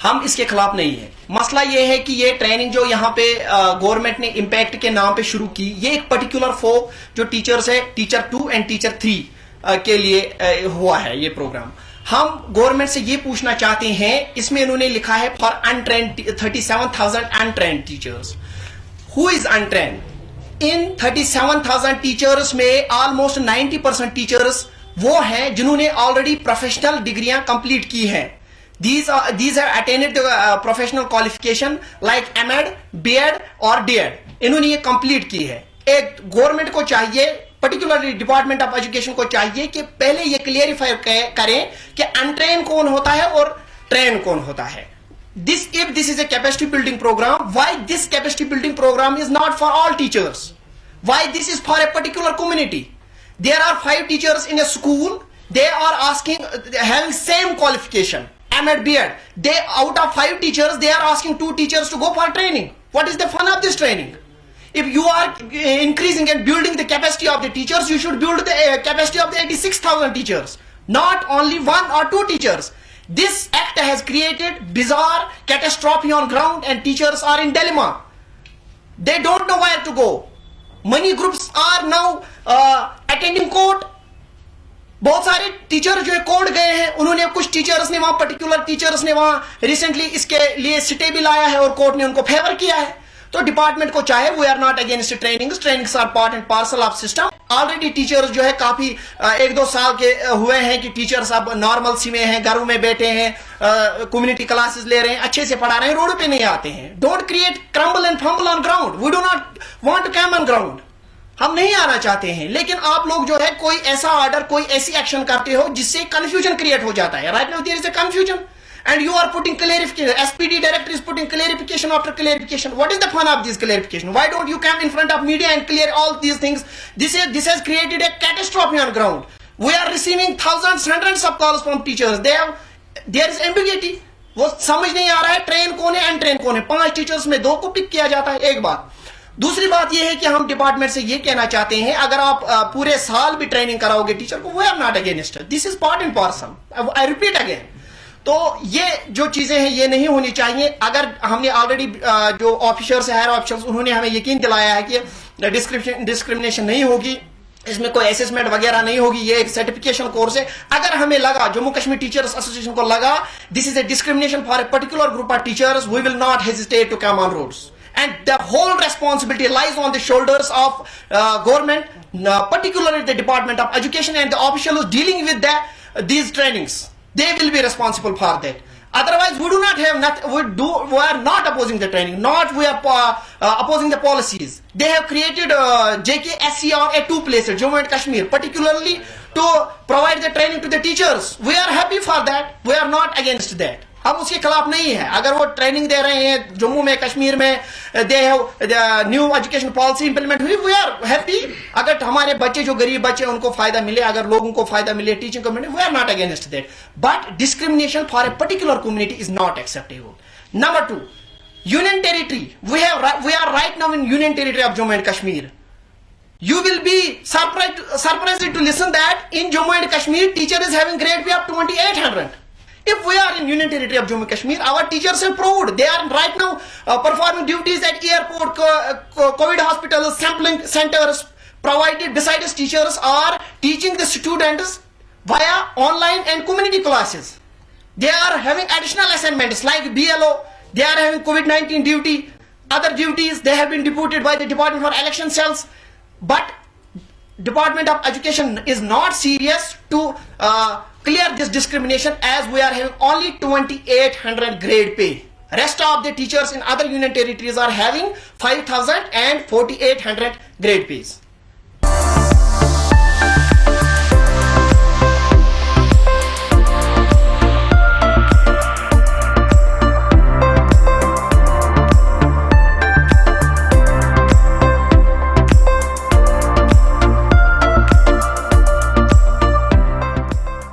हम इसके खिलाफ नहीं है। मसला ये है कि ये ट्रेनिंग जो यहाँ पे गवर्नमेंट ने इम्पैक्ट के नाम पे शुरू की, ये एक पर्टिकुलर फोक जो टीचर्स है, टीचर 2 एंड टीचर 3 के लिए हुआ है ये प्रोग्राम। हम गवर्नमेंट से ये पूछना चाहते हैं, इसमें इन्होंने लिखा है for untrained 37,000 untrained teachers. Who is untrained? In 37,000 teachers में ऑलमोस्ट 90% टीचर्स वो हैं जिन्होंने ऑलरेडी प्रोफेशनल डिग्रियां कंप्लीट की हैं। These have attained the professional qualification like MEd, B.Ed और D.Ed. इन्होंने ये कंप्लीट की है। एक गवर्नमेंट को चाहिए, पर्टिकुलरली डिपार्टमेंट ऑफ एजुकेशन को चाहिए कि पहले ये क्लियरिफाई करें कि अनट्रेन कौन होता है और ट्रेन कौन होता है। If this is a capacity building program, why this capacity building program is not for all teachers? Why this is for a particular community? There are 5 teachers in a school. They are having same qualification. MEd, B.Ed. Out of 5 teachers, they are asking 2 teachers to go for training. What is the fun of this training? If you are increasing and building the capacity of the teachers, you should build the capacity of the 86,000 teachers, not only 1 or 2 teachers. This act has created bizarre catastrophe on ground, and teachers are in dilemma. They don't know where to go. Many groups are now attending court. बहुत सारे teacher जो है court गए हैं, उन्होंने कुछ teachers ने वहां पर्टिकुलर टीचर्स ने वहां रिसेंटली इसके लिए स्टे भी लाया है और कोर्ट ने उनको फेवर किया है। तो डिपार्टमेंट को चाहे, we are not against trainings are part and parcel of system. Already teachers जो है काफी 1-2 साल के हुए हैं कि टीचर्स अब नॉर्मल सी में हैं, घरों में बैठे हैं, कम्युनिटी क्लासेस ले रहे हैं, अच्छे से पढ़ा रहे हैं, रोड पे नहीं आते हैं। Don't create crumble and fumble on ground. We do not want to come on ground. हम नहीं आना चाहते हैं, लेकिन आप लोग जो है कोई ऐसा ऑर्डर, कोई ऐसी एक्शन करते हो जिससे कंफ्यूजन क्रिएट हो जाता है। Right now there is a confusion and you are putting clarification. SPD director is putting clarification after clarification. What is the fun of this clarification? Why don't you come in front of media and clear all these things? This has created a catastrophe on ground. We are receiving thousands, hundreds of calls from teachers. There is ambiguity. वो समझ नहीं आ रहा है train कौन है, untrained कौन है। 5 teachers में 2 को पिक किया जाता है। एक बात। दूसरी बात यह है कि हम डिपार्टमेंट से यह कहना चाहते हैं, अगर आप पूरे साल भी ट्रेनिंग कराओगे टीचर को, we are not against. This is part and parcel. I repeat again. तो ये जो चीजें हैं ये नहीं होनी चाहिए। अगर हमने ऑलरेडी जो ऑफिसर्स हायर ऑफिसर्स, उन्होंने हमें यकीन दिलाया है कि डिस्क्रिमिनेशन नहीं होगी, इसमें कोई असेसमेंट वगैरह नहीं होगी, ये एक सर्टिफिकेशन कोर्स है। अगर हमें लगा, जम्मू कश्मीर टीचर्स एसोसिएशन को लगा this is a discrimination for a particular group of teachers, we will not hesitate to come on roads. And the whole responsibility lies on the shoulders of government, particularly the Department of Education and the officials dealing with these trainings. They will be responsible for that. Otherwise, we do not have we are not opposing the training. Not we are opposing the policies. They have created JKSCR at 2 places, Jammu and Kashmir, particularly to provide the training to the teachers. We are happy for that. We are not against that. हम उसके खिलाफ नहीं है। अगर वो training दे रहे हैं जम्मू में, कश्मीर में, they have new education policy implement हुई, वी आर हैप्पी। अगर हमारे बच्चे जो गरीब बच्चे उनको फायदा मिले, अगर लोगों को फायदा मिले, teaching community, we are not against that. But discrimination for a particular community is not acceptable. Number 2, union territory. We are right now in union territory of Jammu and Kashmir. You will be surprised to listen that in Jammu and Kashmir, teacher is having grade pay of 2,800. If we are in Union Territory of Jammu and Kashmir, our teachers have proved they are right now performing duties at airport, COVID hospitals, sampling centers, provided besides teachers are teaching the students via online and community classes. They are having additional assignments like BLO. They are having COVID-19 duty, other duties. They have been deputed by the Department for Election Cells. But Department of Education is not serious to clear this discrimination, as we are having only 2,800 grade pay. Rest of the teachers in other union territories are having 5,000 and 4,800 grade pays.